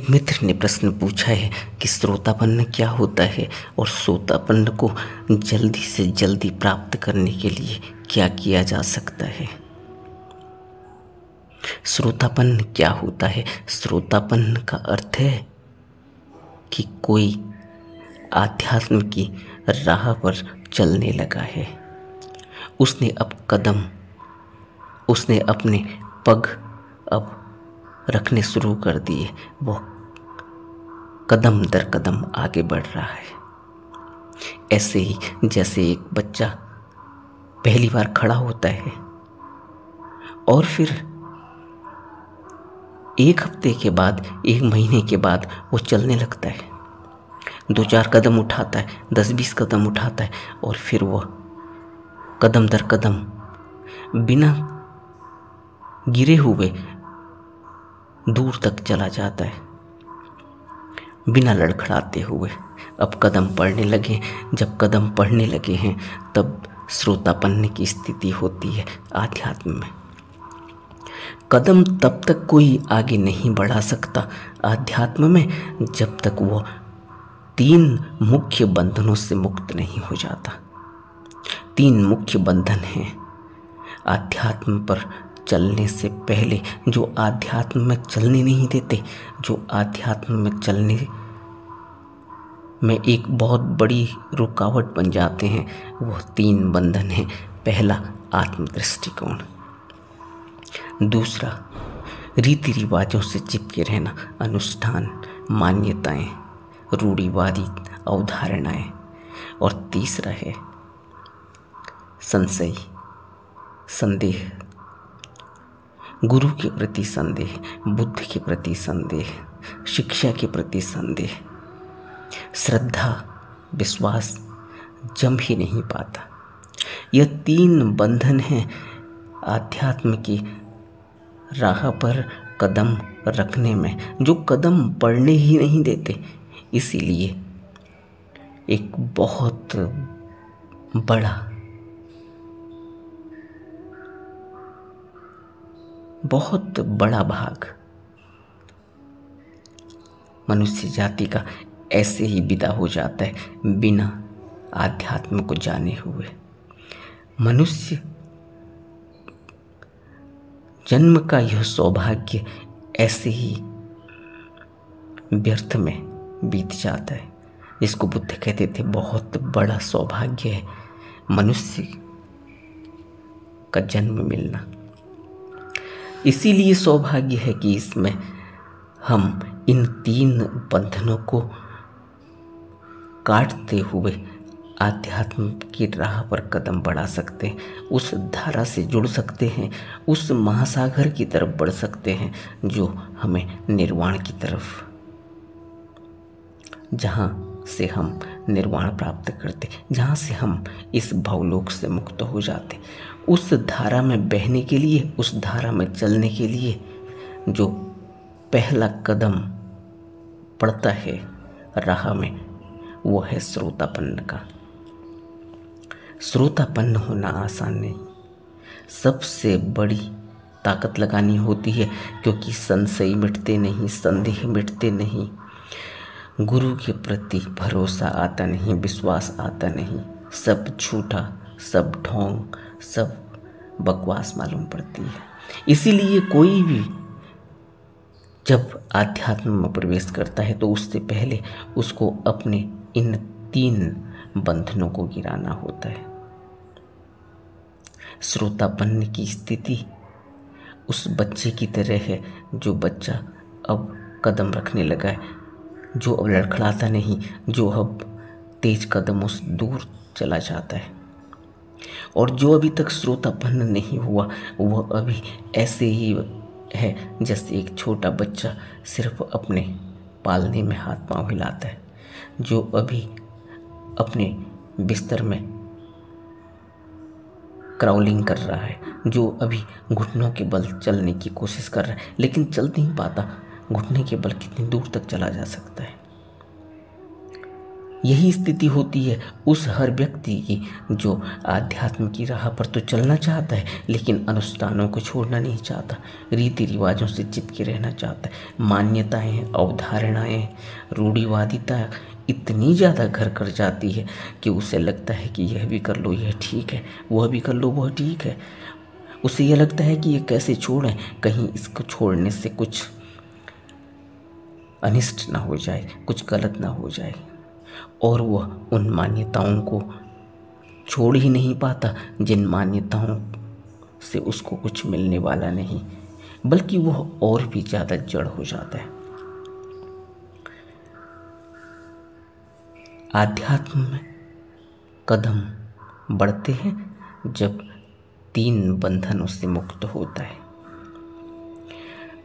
एक मित्र ने प्रश्न पूछा है कि श्रोतापन्न क्या होता है और श्रोतापन्न को जल्दी से जल्दी प्राप्त करने के लिए क्या किया जा सकता है। श्रोतापन्न क्या होता है? श्रोतापन्न का अर्थ है कि कोई आध्यात्म की राह पर चलने लगा है। उसने अपने पग अब रखने शुरू कर दिए। वो कदम दर कदम आगे बढ़ रहा है। ऐसे ही जैसे एक बच्चा पहली बार खड़ा होता है और फिर एक हफ्ते के बाद, एक महीने के बाद वो चलने लगता है, 2-4 कदम उठाता है, 10-20 कदम उठाता है और फिर वो कदम दर कदम बिना गिरे हुए दूर तक चला जाता है, बिना लड़खड़ाते हुए। अब कदम पड़ने लगे। जब कदम पड़ने लगे हैं तब श्रोतापन्न की स्थिति होती है आध्यात्म में। कदम तब तक कोई आगे नहीं बढ़ा सकता आध्यात्म में जब तक वो 3 मुख्य बंधनों से मुक्त नहीं हो जाता। 3 मुख्य बंधन हैं आध्यात्म पर चलने से पहले, जो आध्यात्म में चलने नहीं देते, जो आध्यात्म में चलने में एक बहुत बड़ी रुकावट बन जाते हैं। वो 3 बंधन हैं। पहला, आत्मदृष्टिकोण। दूसरा, रीति रिवाजों से चिपके रहना, अनुष्ठान, मान्यताएं, रूढ़िवादी अवधारणाएं। और तीसरा है संशय, संदेह, गुरु के प्रति संदेह, बुद्ध के प्रति संदेह, शिक्षा के प्रति संदेह। श्रद्धा, विश्वास जम ही नहीं पाता। यह 3 बंधन हैं आध्यात्म की राह पर कदम रखने में, जो कदम पड़ने ही नहीं देते। इसीलिए एक बहुत बड़ा भाग मनुष्य जाति का ऐसे ही विदा हो जाता है बिना आध्यात्म को जाने हुए। मनुष्य जन्म का यह सौभाग्य ऐसे ही व्यर्थ में बीत जाता है, जिसको बुद्ध कहते थे बहुत बड़ा सौभाग्य है मनुष्य का जन्म मिलना। इसीलिए सौभाग्य है कि इसमें हम इन 3 बंधनों को काटते हुए आध्यात्म की राह पर कदम बढ़ा सकते हैं, उस धारा से जुड़ सकते हैं, उस महासागर की तरफ बढ़ सकते हैं जो हमें निर्वाण की तरफ, जहाँ से हम निर्वाण प्राप्त करते, जहाँ से हम इस भवलोक से मुक्त हो जाते। उस धारा में बहने के लिए, उस धारा में चलने के लिए जो पहला कदम पड़ता है राह में, वो है श्रोतापन्न का। श्रोतापन्न होना आसान नहीं, सबसे बड़ी ताकत लगानी होती है, क्योंकि संशय मिटते नहीं, संदेह मिटते नहीं, गुरु के प्रति भरोसा आता नहीं, विश्वास आता नहीं, सब झूठा, सब ढोंग, सब बकवास मालूम पड़ती है। इसीलिए कोई भी जब आध्यात्म में प्रवेश करता है तो उससे पहले उसको अपने इन 3 बंधनों को गिराना होता है। श्रोतापन्न की स्थिति उस बच्चे की तरह है, जो बच्चा अब कदम रखने लगा है, जो अब लड़खड़ाता नहीं, जो अब तेज कदमों से दूर चला जाता है। और जो अभी तक श्रोतापन्न नहीं हुआ, वह अभी ऐसे ही है जैसे एक छोटा बच्चा सिर्फ अपने पालने में हाथ पांव हिलाता है, जो अभी अपने बिस्तर में क्राउलिंग कर रहा है, जो अभी घुटनों के बल चलने की कोशिश कर रहा है, लेकिन चल नहीं पाता। घुटने के बल कितनी दूर तक चला जा सकता है। यही स्थिति होती है उस हर व्यक्ति की जो आध्यात्म की राह पर तो चलना चाहता है, लेकिन अनुष्ठानों को छोड़ना नहीं चाहता, रीति रिवाजों से चिपके रहना चाहता है। मान्यताएं, अवधारणाएं, रूढ़िवादिता इतनी ज़्यादा घर कर जाती है कि उसे लगता है कि यह भी कर लो यह ठीक है, वह भी कर लो वह ठीक है। उसे यह लगता है कि ये कैसे छोड़ें, कहीं इसको छोड़ने से कुछ अनिष्ट ना हो जाए, कुछ गलत ना हो जाए। और वह उन मान्यताओं को छोड़ ही नहीं पाता जिन मान्यताओं से उसको कुछ मिलने वाला नहीं, बल्कि वह और भी ज़्यादा जड़ हो जाता है। आध्यात्म में कदम बढ़ते हैं जब 3 बंधनों से मुक्त होता है।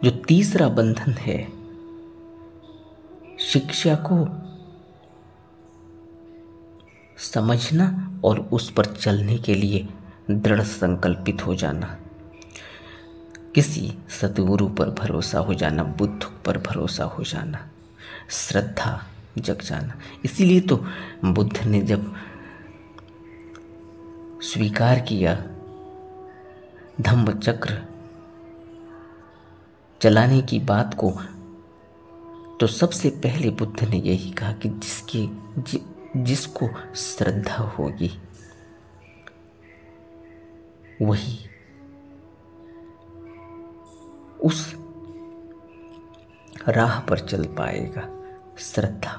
जो तीसरा बंधन है, शिक्षा को समझना और उस पर चलने के लिए दृढ़ संकल्पित हो जाना, किसी सद्गुरु पर भरोसा हो जाना, बुद्ध पर भरोसा हो जाना, श्रद्धा जग जाना। इसीलिए तो बुद्ध ने जब स्वीकार किया धम्म चक्र चलाने की बात को, तो सबसे पहले बुद्ध ने यही कहा कि जिसको श्रद्धा होगी वही उस राह पर चल पाएगा। श्रद्धा,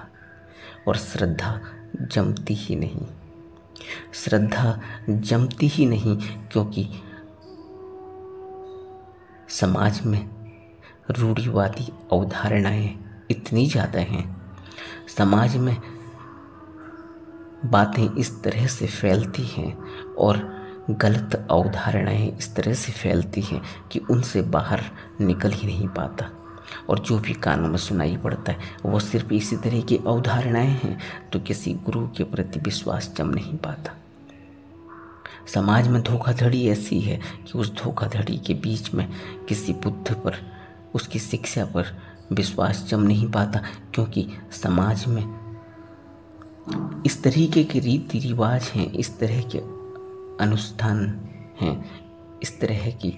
और श्रद्धा जमती ही नहीं, श्रद्धा जमती ही नहीं, क्योंकि समाज में रूढ़िवादी अवधारणाएं इतनी ज़्यादा हैं, समाज में बातें इस तरह से फैलती हैं और गलत अवधारणाएं इस तरह से फैलती हैं कि उनसे बाहर निकल ही नहीं पाता। और जो भी कानों में सुनाई पड़ता है वो सिर्फ इसी तरह की अवधारणाएं हैं, तो किसी गुरु के प्रति विश्वास जम नहीं पाता। समाज में धोखाधड़ी ऐसी है कि उस धोखाधड़ी के बीच में किसी बुद्ध पर, उसकी शिक्षा पर विश्वास जम नहीं पाता, क्योंकि समाज में इस तरीके के रीति रिवाज हैं, इस तरह के अनुष्ठान हैं, इस तरह की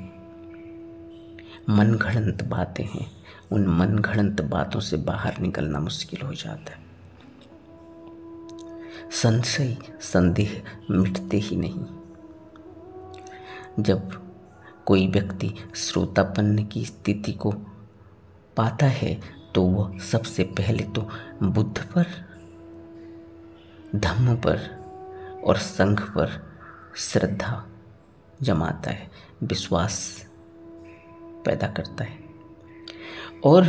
मनगढ़ंत बातें हैं। उन मनगढ़ंत बातों से बाहर निकलना मुश्किल हो जाता है। संशय, संदेह मिटते ही नहीं। जब कोई व्यक्ति श्रोतापन्न की स्थिति को पाता है तो वह सबसे पहले तो बुद्ध पर, धम्म पर और संघ पर श्रद्धा जमाता है, विश्वास पैदा करता है। और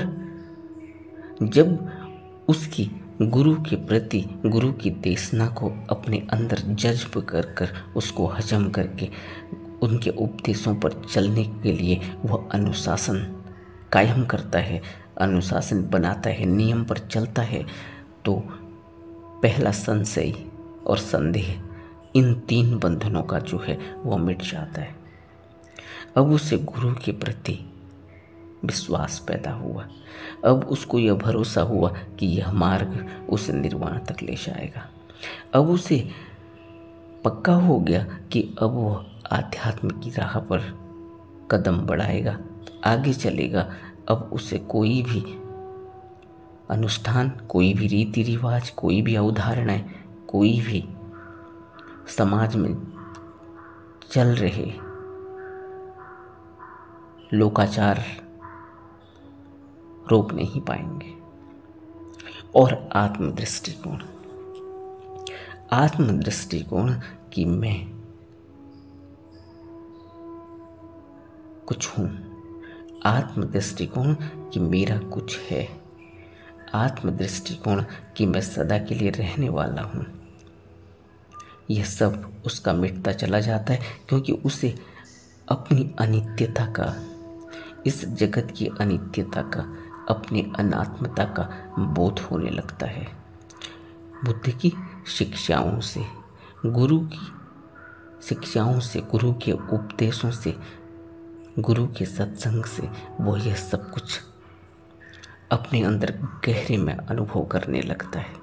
जब उसकी गुरु के प्रति, गुरु की देशना को अपने अंदर जज्ब कर कर उसको हजम करके उनके उपदेशों पर चलने के लिए वह अनुशासन कायम करता है, अनुशासन बनाता है, नियम पर चलता है, तो पहला संशय और संदेह, इन 3 बंधनों का जो है वह मिट जाता है। अब उसे गुरु के प्रति विश्वास पैदा हुआ, अब उसको यह भरोसा हुआ कि यह मार्ग उसे निर्वाण तक ले जाएगा। अब उसे पक्का हो गया कि अब वह आध्यात्म की राह पर कदम बढ़ाएगा, आगे चलेगा। अब उसे कोई भी अनुष्ठान, कोई भी रीति रिवाज, कोई भी अवधारणाएं, कोई भी समाज में चल रहे लोकाचार रोक नहीं पाएंगे। और आत्मदृष्टिकोण, आत्मदृष्टिकोण कि मैं कुछ हूँ, आत्मदृष्टिकोण कि मेरा कुछ है, आत्मदृष्टिकोण कि मैं सदा के लिए रहने वाला हूँ, यह सब उसका मिटता चला जाता है, क्योंकि उसे अपनी अनित्यता का, इस जगत की अनित्यता का, अपनी अनात्मता का बोध होने लगता है। बुद्ध की शिक्षाओं से, गुरु की शिक्षाओं से, गुरु के उपदेशों से, गुरु के सत्संग से वो यह सब कुछ अपने अंदर गहरे में अनुभव करने लगता है।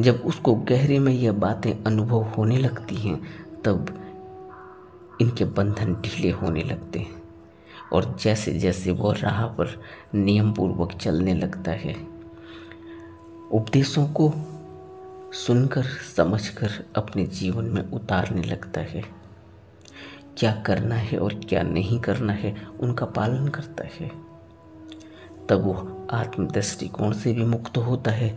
जब उसको गहरे में यह बातें अनुभव होने लगती हैं तब इनके बंधन ढीले होने लगते हैं और जैसे जैसे वह राह पर नियम पूर्वक चलने लगता है, उपदेशों को सुनकर समझकर अपने जीवन में उतारने लगता है, क्या करना है और क्या नहीं करना है उनका पालन करता है, तब वो आत्म दृष्टिकोण से भी मुक्त होता है,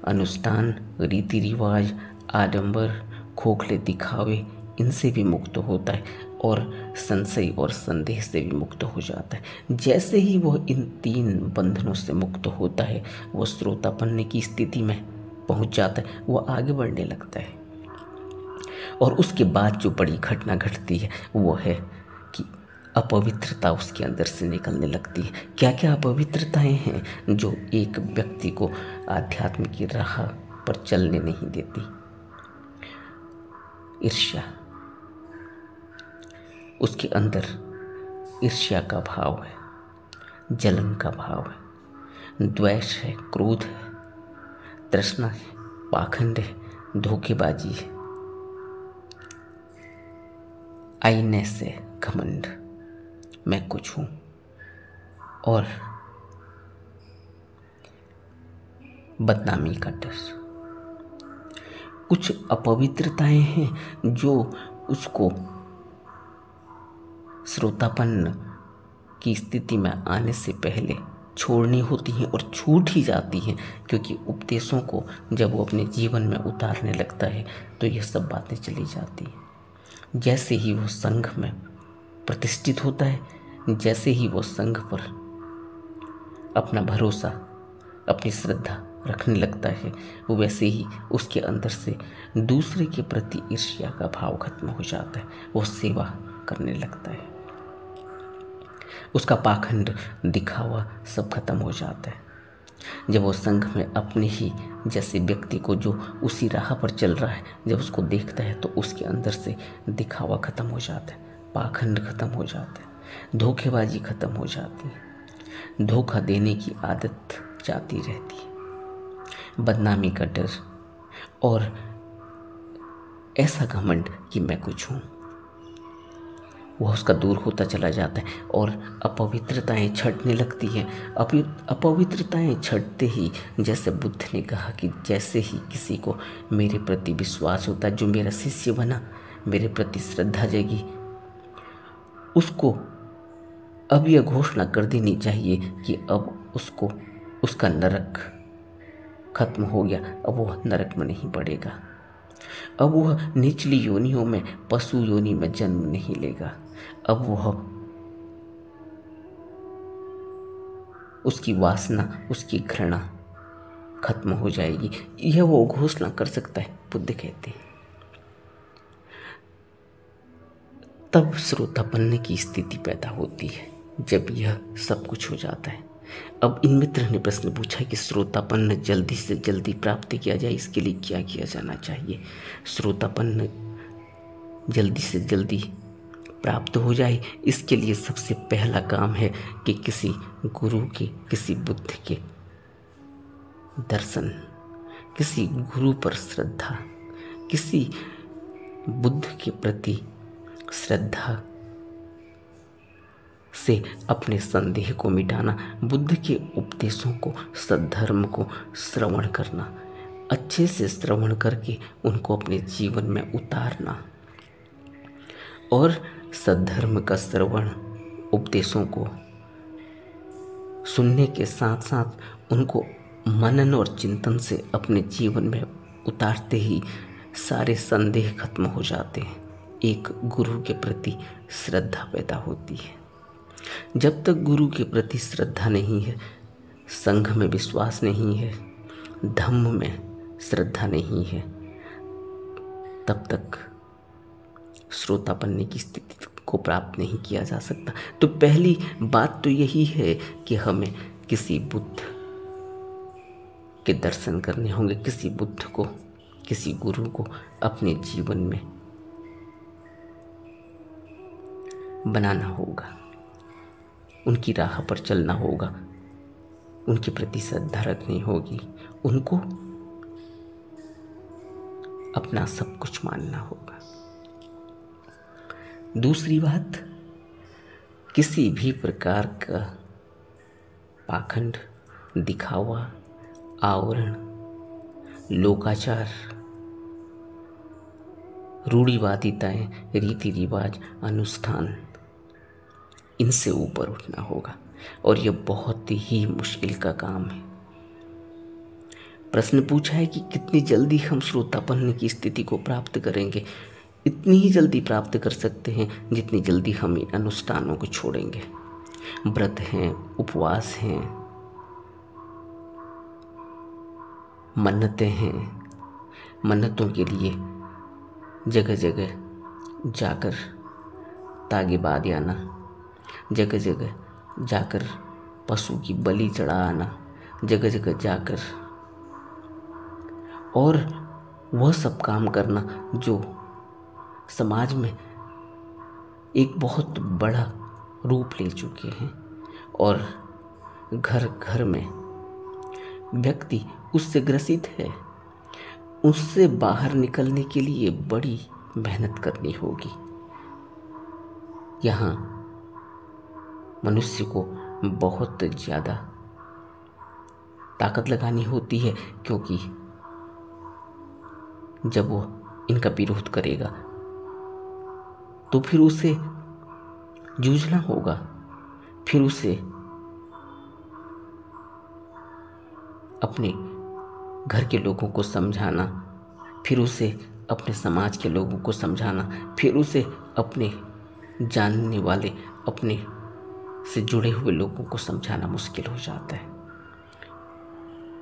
अनुष्ठान, रीति रिवाज, आडंबर, खोखले दिखावे इनसे भी मुक्त होता है और संशय और संदेह से भी मुक्त हो जाता है। जैसे ही वह इन 3 बंधनों से मुक्त होता है वह श्रोतापन्न की स्थिति में पहुंच जाता है, वह आगे बढ़ने लगता है। और उसके बाद जो बड़ी घटना घटती है वो है कि अपवित्रता उसके अंदर से निकलने लगती है। क्या क्या अपवित्रताएं हैं जो एक व्यक्ति को आध्यात्म की राह पर चलने नहीं देती? ईर्ष्या, उसके अंदर ईर्ष्या का भाव है, जलन का भाव है, द्वेष है, क्रोध है, तृष्णा है, पाखंड है, धोखेबाजी है, आईने से घमंड, मैं कुछ हूं, और बदनामी का डर। कुछ अपवित्रताएं हैं जो उसको श्रोतापन्न की स्थिति में आने से पहले छोड़नी होती हैं और छूट ही जाती हैं, क्योंकि उपदेशों को जब वो अपने जीवन में उतारने लगता है तो ये सब बातें चली जाती हैं। जैसे ही वो संघ में प्रतिष्ठित होता है, जैसे ही वो संघ पर अपना भरोसा, अपनी श्रद्धा रखने लगता है, वैसे ही उसके अंदर से दूसरे के प्रति ईर्ष्या का भाव खत्म हो जाता है, वो सेवा करने लगता है, उसका पाखंड, दिखावा सब खत्म हो जाता है। जब वो संघ में अपने ही जैसे व्यक्ति को जो उसी राह पर चल रहा है जब उसको देखता है तो उसके अंदर से दिखावा खत्म हो जाता है, पाखंड खत्म हो जाता है, धोखेबाजी खत्म हो जाती है, धोखा देने की आदत जाती रहती है, बदनामी का डर और ऐसा घमंड कि मैं कुछ हूँ वह उसका दूर होता चला जाता है और अपवित्रताएं छंटने लगती हैं। अपवित्रताएं छंटते ही, जैसे बुद्ध ने कहा कि जैसे ही किसी को मेरे प्रति विश्वास होता है, जो मेरा शिष्य बना, मेरे प्रति श्रद्धा जगी, उसको अब यह घोषणा कर देनी चाहिए कि अब उसको उसका नरक खत्म हो गया, अब वह नरक में नहीं पड़ेगा, अब वह निचली योनियों में, पशु योनि में जन्म नहीं लेगा, अब वह उसकी वासना, उसकी घृणा खत्म हो जाएगी। यह वो घोषणा कर सकता है, बुद्ध कहते हैं। तब श्रोतापन्न की स्थिति पैदा होती है, जब यह सब कुछ हो जाता है। अब इन मित्र ने प्रश्न पूछा कि श्रोतापन्न जल्दी से जल्दी प्राप्त किया जाए, इसके लिए क्या किया जाना चाहिए? श्रोतापन्न जल्दी से जल्दी प्राप्त हो जाए, इसके लिए सबसे पहला काम है कि किसी गुरु के, किसी बुद्ध के दर्शन, किसी गुरु पर श्रद्धा, किसी बुद्ध के प्रति श्रद्धा से अपने संदेह को मिटाना, बुद्ध के उपदेशों को, सद्धर्म को श्रवण करना, अच्छे से श्रवण करके उनको अपने जीवन में उतारना और सद्धर्म का श्रवण, उपदेशों को सुनने के साथ साथ उनको मनन और चिंतन से अपने जीवन में उतारते ही सारे संदेह खत्म हो जाते हैं। एक गुरु के प्रति श्रद्धा पैदा होती है। जब तक गुरु के प्रति श्रद्धा नहीं है, संघ में विश्वास नहीं है, धम्म में श्रद्धा नहीं है, तब तक श्रोतापन्न की स्थिति को प्राप्त नहीं किया जा सकता। तो पहली बात तो यही है कि हमें किसी बुद्ध के दर्शन करने होंगे, किसी बुद्ध को, किसी गुरु को अपने जीवन में बनाना होगा, उनकी राह पर चलना होगा, उनके प्रति श्रद्धा रखनी होगी, उनको अपना सब कुछ मानना होगा। दूसरी बात, किसी भी प्रकार का पाखंड, दिखावा, आवरण, लोकाचार, रूढ़िवादिताएं, रीति रिवाज, अनुष्ठान, इनसे ऊपर उठना होगा और यह बहुत ही मुश्किल का काम है। प्रश्न पूछा है कि कितनी जल्दी हम श्रोतापन्न की स्थिति को प्राप्त करेंगे। इतनी ही जल्दी प्राप्त कर सकते हैं जितनी जल्दी हम इन अनुष्ठानों को छोड़ेंगे। व्रत हैं, उपवास हैं, मन्नतें हैं। मन्नतों के लिए जगह जगह जाकर तागे बांध आना, जगह जगह जाकर पशु की बलि चढ़ा आना, जगह जगह जाकर और वह सब काम करना जो समाज में एक बहुत बड़ा रूप ले चुके हैं और घर घर में व्यक्ति उससे ग्रसित है। उससे बाहर निकलने के लिए बड़ी मेहनत करनी होगी। यहाँ मनुष्य को बहुत ज़्यादा ताकत लगानी होती है, क्योंकि जब वो इनका विरोध करेगा तो फिर उसे जूझना होगा, फिर उसे अपने घर के लोगों को समझाना, फिर उसे अपने समाज के लोगों को समझाना, फिर उसे अपने जानने वाले, अपने से जुड़े हुए लोगों को समझाना मुश्किल हो जाता है।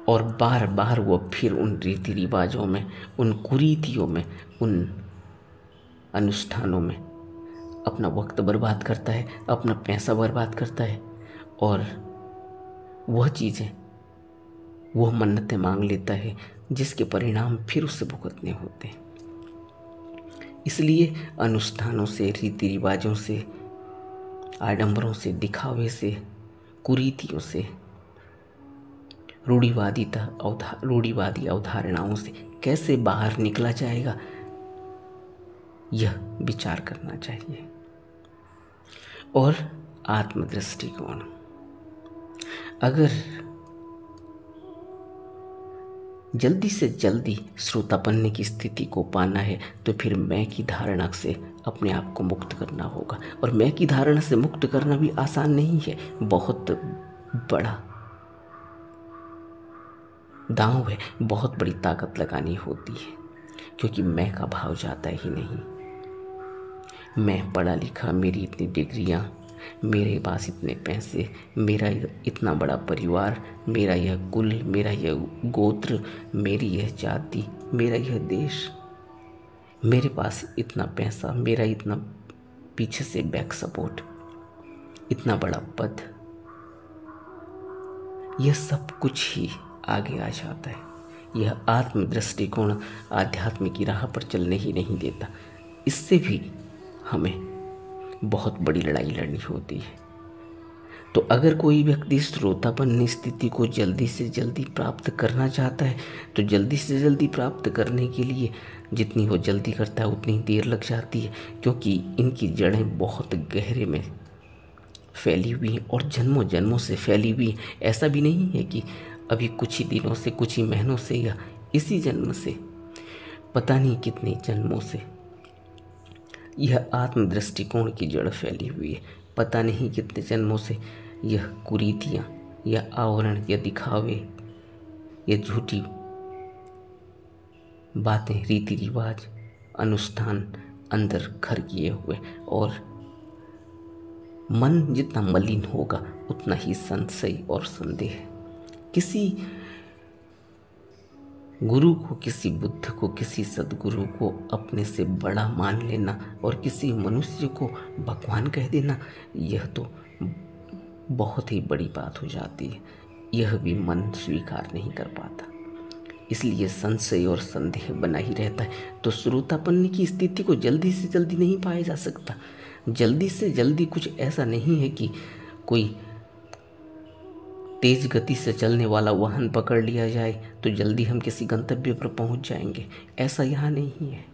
और बार बार वो फिर उन रीति रिवाजों में, उन कुरीतियों में, उन अनुष्ठानों में अपना वक्त बर्बाद करता है, अपना पैसा बर्बाद करता है और वह चीज़ें, वह मन्नतें मांग लेता है जिसके परिणाम फिर उससे भुगतने होते हैं। इसलिए अनुष्ठानों से, रीति रिवाजों से, आडंबरों से, दिखावे से, कुरीतियों से, रूढ़िवादी अवधारणाओं से कैसे बाहर निकला जाएगा, यह विचार करना चाहिए। और आत्मदृष्टिकोण, अगर जल्दी से जल्दी श्रोतापन्न की स्थिति को पाना है तो फिर मैं की धारणा से अपने आप को मुक्त करना होगा। और मैं की धारणा से मुक्त करना भी आसान नहीं है, बहुत बड़ा दांव है, बहुत बड़ी ताकत लगानी होती है, क्योंकि मैं का भाव जाता ही नहीं। मैं पढ़ा लिखा, मेरी इतनी डिग्रियां, मेरे पास इतने पैसे, मेरा इतना बड़ा परिवार, मेरा यह कुल, मेरा यह गोत्र, मेरी यह जाति, मेरा यह देश, मेरे पास इतना पैसा, मेरा इतना पीछे से बैक सपोर्ट, इतना बड़ा पद, यह सब कुछ ही आगे आ जाता है। यह आत्म दृष्टिकोण आध्यात्म की राह पर चलने ही नहीं देता। इससे भी हमें बहुत बड़ी लड़ाई लड़नी होती है। तो अगर कोई व्यक्ति श्रोतापन्न स्थिति को जल्दी से जल्दी प्राप्त करना चाहता है तो जल्दी से जल्दी प्राप्त करने के लिए जितनी वो जल्दी करता है उतनी देर लग जाती है, क्योंकि इनकी जड़ें बहुत गहरे में फैली हुई हैं और जन्मों जन्मों से फैली हुई हैं। ऐसा भी नहीं है कि अभी कुछ ही दिनों से, कुछ ही महीनों से या इसी जन्म से, पता नहीं कितने जन्मों से यह आत्म दृष्टिकोण की जड़ फैली हुई है। पता नहीं कितने जन्मों से यह कुरीतियाँ या आवरण या दिखावे या झूठी बातें, रीति रिवाज, अनुष्ठान अंदर घर किए हुए, और मन जितना मलिन होगा उतना ही संशय और संदेह। किसी गुरु को, किसी बुद्ध को, किसी सदगुरु को अपने से बड़ा मान लेना और किसी मनुष्य को भगवान कह देना, यह तो बहुत ही बड़ी बात हो जाती है। यह भी मन स्वीकार नहीं कर पाता, इसलिए संशय और संदेह बना ही रहता है। तो श्रोतापन्न की स्थिति को जल्दी से जल्दी नहीं पाया जा सकता। जल्दी से जल्दी कुछ ऐसा नहीं है कि कोई तेज गति से चलने वाला वाहन पकड़ लिया जाए तो जल्दी हम किसी गंतव्य पर पहुंच जाएंगे। ऐसा यहाँ नहीं है।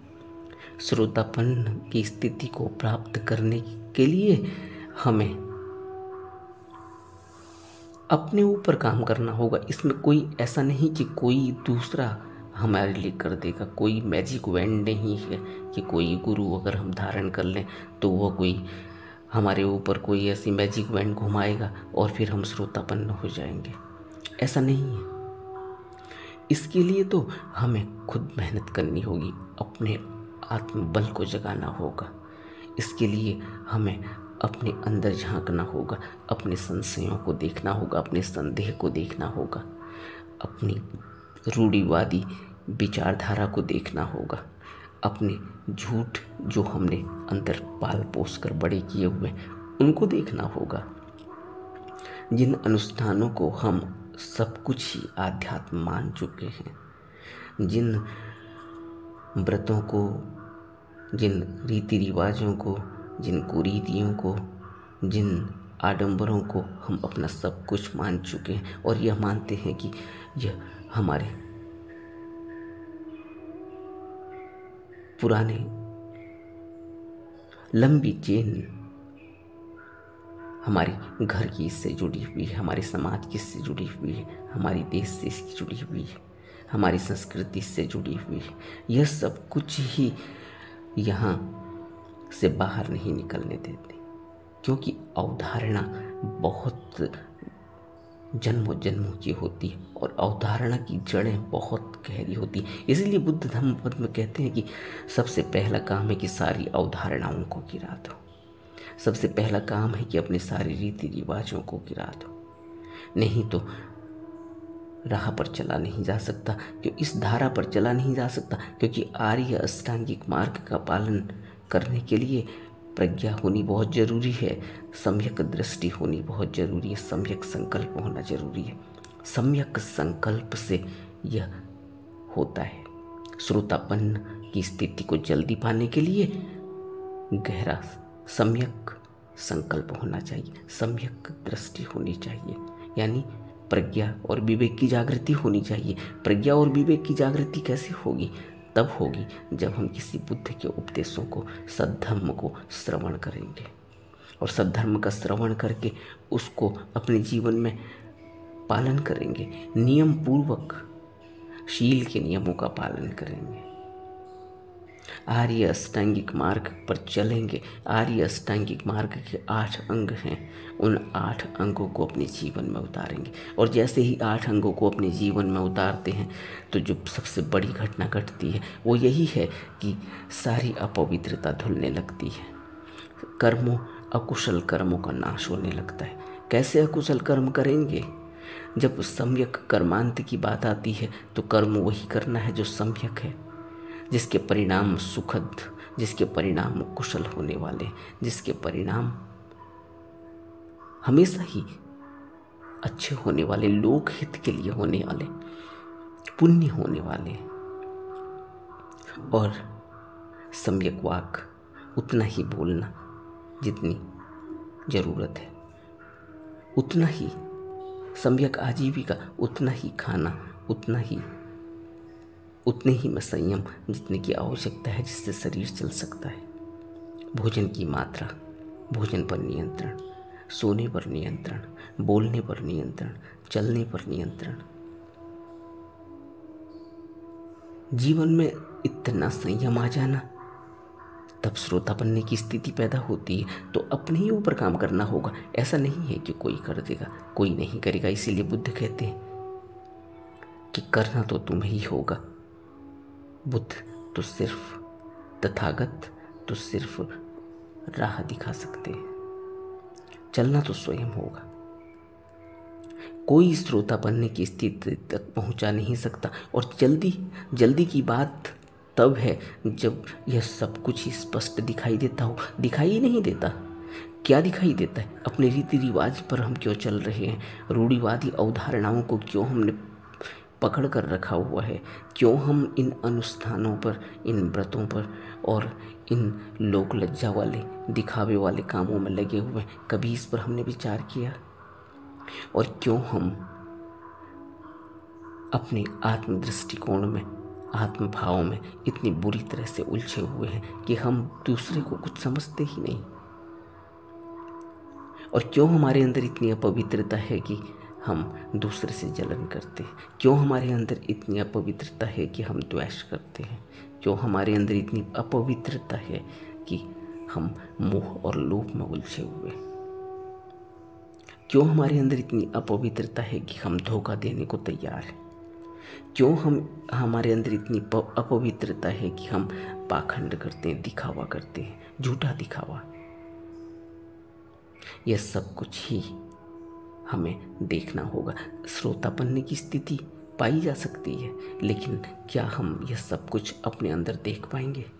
श्रोतापन्न की स्थिति को प्राप्त करने के लिए हमें अपने ऊपर काम करना होगा। इसमें कोई ऐसा नहीं कि कोई दूसरा हमारे लिए कर देगा। कोई मैजिक वैंड नहीं है कि कोई गुरु अगर हम धारण कर लें तो वो कोई हमारे ऊपर कोई ऐसी मैजिक वैंड घुमाएगा और फिर हम श्रोतापन्न हो जाएंगे। ऐसा नहीं है। इसके लिए तो हमें खुद मेहनत करनी होगी, अपने आत्मबल को जगाना होगा। इसके लिए हमें अपने अंदर झांकना होगा, अपने संशयों को देखना होगा, अपने संदेह को देखना होगा, अपनी रूढ़िवादी विचारधारा को देखना होगा, अपने झूठ जो हमने अंदर पाल पोस कर बड़े किए हुए उनको देखना होगा। जिन अनुष्ठानों को हम सब कुछ ही आध्यात्म मान चुके हैं, जिन व्रतों को, जिन रीति रिवाजों को, जिन कुरीतियों को, जिन आडंबरों को हम अपना सब कुछ मान चुके हैं और यह मानते हैं कि यह हमारे पुराने लंबी चेन हमारे घर की इससे जुड़ी हुई है, हमारे समाज की इससे जुड़ी हुई है, हमारी देश से इसकी जुड़ी हुई है, हमारी संस्कृति से जुड़ी हुई है। यह सब कुछ ही यहाँ से बाहर नहीं निकलने देते, क्योंकि अवधारणा बहुत जन्मों जन्मों की होती है और अवधारणा की जड़ें बहुत गहरी होती हैं। इसलिए बुद्ध धम्म पद में कहते हैं कि सबसे पहला काम है कि सारी अवधारणाओं को गिरा दो। सबसे पहला काम है कि अपने सारे रीति रिवाजों को गिरा दो, नहीं तो राह पर चला नहीं जा सकता। क्यों इस धारा पर चला नहीं जा सकता? क्योंकि आर्य अष्टांगिक मार्ग का पालन करने के लिए प्रज्ञा होनी बहुत जरूरी है, सम्यक दृष्टि होनी बहुत जरूरी है, सम्यक संकल्प होना जरूरी है। सम्यक संकल्प से यह होता है। श्रोतापन्न की स्थिति को जल्दी पाने के लिए गहरा सम्यक संकल्प होना चाहिए, सम्यक दृष्टि होनी चाहिए, यानी प्रज्ञा और विवेक की जागृति होनी चाहिए। प्रज्ञा और विवेक की जागृति कैसे होगी? तब होगी जब हम किसी बुद्ध के उपदेशों को, सद्धर्म को श्रवण करेंगे और सद्धर्म का श्रवण करके उसको अपने जीवन में पालन करेंगे, नियम पूर्वक शील के नियमों का पालन करेंगे, आर्य अष्टांगिक मार्ग पर चलेंगे। आर्य अष्टांगिक मार्ग के 8 अंग हैं, उन 8 अंगों को अपने जीवन में उतारेंगे। और जैसे ही 8 अंगों को अपने जीवन में उतारते हैं तो जो सबसे बड़ी घटना घटती है वो यही है कि सारी अपवित्रता धुलने लगती है, कर्मों, अकुशल कर्मों का नाश होने लगता है। कैसे अकुशल कर्म करेंगे? जब सम्यक कर्मांत की बात आती है तो कर्म वही करना है जो सम्यक है, जिसके परिणाम सुखद, जिसके परिणाम कुशल होने वाले, जिसके परिणाम हमेशा ही अच्छे होने वाले, लोकहित के लिए होने वाले, पुण्य होने वाले। और सम्यक वाक उतना ही बोलना जितनी जरूरत है, उतना ही सम्यक आजीविका, उतना ही खाना, उतने ही में संयम जितने की आवश्यकता है, जिससे शरीर चल सकता है। भोजन की मात्रा, भोजन पर नियंत्रण, सोने पर नियंत्रण, बोलने पर नियंत्रण, चलने पर नियंत्रण। जीवन में इतना संयम आ जाना, तब श्रोतापन्न की स्थिति पैदा होती है। तो अपने ही ऊपर काम करना होगा। ऐसा नहीं है कि कोई कर देगा, कोई नहीं करेगा। इसीलिए बुद्ध कहते हैं कि करना तो तुम्हें ही होगा। बुद्ध तो सिर्फ, तथागत तो सिर्फ राह दिखा सकते हैं, चलना तो स्वयं होगा। कोई श्रोतापन्न की स्थिति तक पहुंचा नहीं सकता। और जल्दी की बात तब है जब यह सब कुछ स्पष्ट दिखाई देता हो। दिखाई ही नहीं देता। क्या दिखाई देता है? अपने रीति रिवाज पर हम क्यों चल रहे हैं, रूढ़िवादी अवधारणाओं को क्यों हमने पकड़ कर रखा हुआ है, क्यों हम इन अनुष्ठानों पर, इन व्रतों पर और इन लोक लज्जा वाले, दिखावे वाले कामों में लगे हुए हैं। कभी इस पर हमने विचार किया? और क्यों हम अपने आत्म दृष्टिकोण में, आत्म भाव में इतनी बुरी तरह से उलझे हुए हैं कि हम दूसरे को कुछ समझते ही नहीं। और क्यों हमारे अंदर इतनी अपवित्रता है कि हम दूसरे से जलन करते हैं। क्यों हमारे अंदर इतनी अपवित्रता है कि हम द्वेष करते हैं। क्यों हमारे अंदर इतनी अपवित्रता है कि हम मोह और लोभ में उलझे हुए हैं। क्यों हमारे अंदर इतनी अपवित्रता है कि हम धोखा देने को तैयार हैं। क्यों हमारे अंदर इतनी अपवित्रता है कि हम पाखंड करते हैं, दिखावा करते हैं, झूठा दिखावा। यह सब कुछ ही हमें देखना होगा। श्रोतापन की स्थिति पाई जा सकती है, लेकिन क्या हम यह सब कुछ अपने अंदर देख पाएंगे?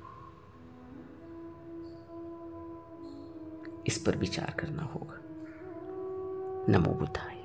इस पर विचार करना होगा। नमो बुद्धाय।